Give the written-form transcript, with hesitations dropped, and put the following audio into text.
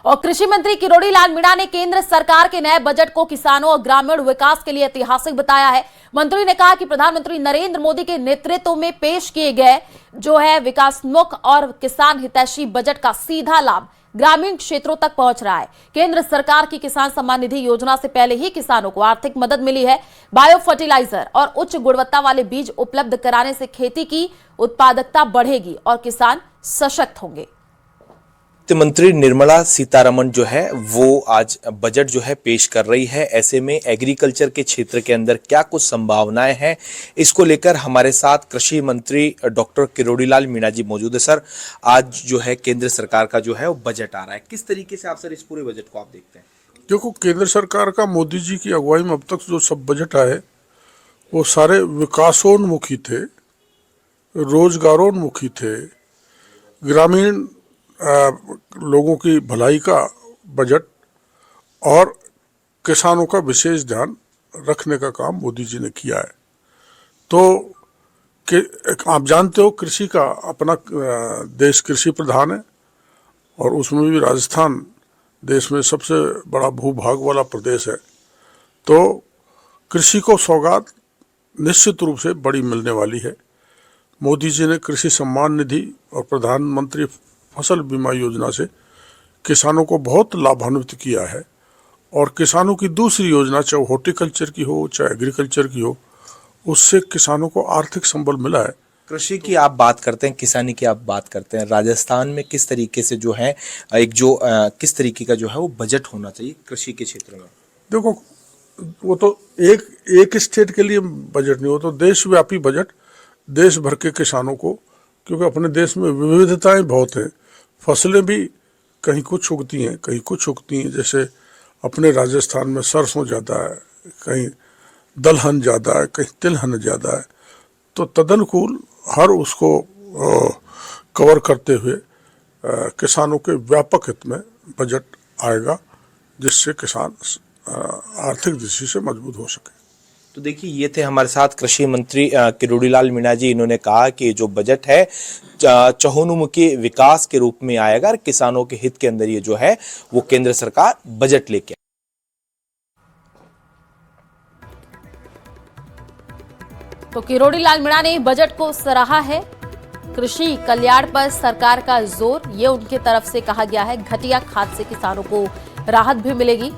और कृषि मंत्री किरोड़ी लाल मीणा ने केंद्र सरकार के नए बजट को किसानों और ग्रामीण विकास के लिए ऐतिहासिक बताया है। मंत्री ने कहा कि प्रधानमंत्री नरेंद्र मोदी के नेतृत्व में पेश किए गए जो है विकासोन्मुख और किसान हितैषी बजट का सीधा लाभ ग्रामीण क्षेत्रों तक पहुंच रहा है। केंद्र सरकार की किसान सम्मान निधि योजना से पहले ही किसानों को आर्थिक मदद मिली है। बायो फर्टिलाइजर और उच्च गुणवत्ता वाले बीज उपलब्ध कराने से खेती की उत्पादकता बढ़ेगी और किसान सशक्त होंगे। वित्त मंत्री निर्मला सीतारमण जो है वो आज बजट जो है पेश कर रही है। ऐसे में एग्रीकल्चर के क्षेत्र के अंदर क्या कुछ संभावनाएं हैं, इसको लेकर हमारे साथ कृषि मंत्री डॉक्टर किरोड़ी लाल मीणा जी मौजूद है। सर, आज जो है केंद्र सरकार का जो है वो बजट आ रहा है, किस तरीके से आप सर इस पूरे बजट को आप देखते हैं? देखो, केंद्र सरकार का मोदी जी की अगुवाई में अब तक जो सब बजट आए वो सारे विकासोन्मुखी थे, रोजगारोन्मुखी थे, ग्रामीण लोगों की भलाई का बजट और किसानों का विशेष ध्यान रखने का काम मोदी जी ने किया है। तो आप जानते हो कृषि का अपना देश कृषि प्रधान है और उसमें भी राजस्थान देश में सबसे बड़ा भूभाग वाला प्रदेश है। तो कृषि को सौगात निश्चित रूप से बड़ी मिलने वाली है। मोदी जी ने कृषि सम्मान निधि और प्रधानमंत्री फसल बीमा योजना से किसानों को बहुत लाभान्वित किया है और किसानों की दूसरी योजना चाहे हॉर्टिकल्चर की हो चाहे एग्रीकल्चर की हो, उससे किसानों को आर्थिक संबल मिला है। कृषि की आप बात करते हैं, किसानी की आप बात करते हैं, राजस्थान में किस तरीके से जो है किस तरीके का जो है वो बजट होना चाहिए कृषि के क्षेत्र में? देखो, वो तो एक स्टेट के लिए बजट नहीं, वो तो देशव्यापी बजट देश भर के किसानों को, क्योंकि अपने देश में विविधताएं बहुत हैं। फसलें भी कहीं कुछ उगती हैं कहीं कुछ उगती हैं, जैसे अपने राजस्थान में सरसों ज़्यादा है, कहीं दलहन ज़्यादा है, कहीं तिलहन ज़्यादा है। तो तदनुकूल हर उसको कवर करते हुए किसानों के व्यापक हित में बजट आएगा, जिससे किसान आर्थिक दृष्टि से मजबूत हो सके। तो देखिए, ये थे हमारे साथ कृषि मंत्री किरोड़ी लाल मीणा जी। इन्होंने कहा कि जो बजट है चहुंमुखी विकास के रूप में आएगा और किसानों के हित के अंदर ये जो है वो केंद्र सरकार बजट लेके। तो किरोड़ी लाल मीणा ने बजट को सराहा है। कृषि कल्याण पर सरकार का जोर, ये उनकी तरफ से कहा गया है। घटिया खाद से किसानों को राहत भी मिलेगी।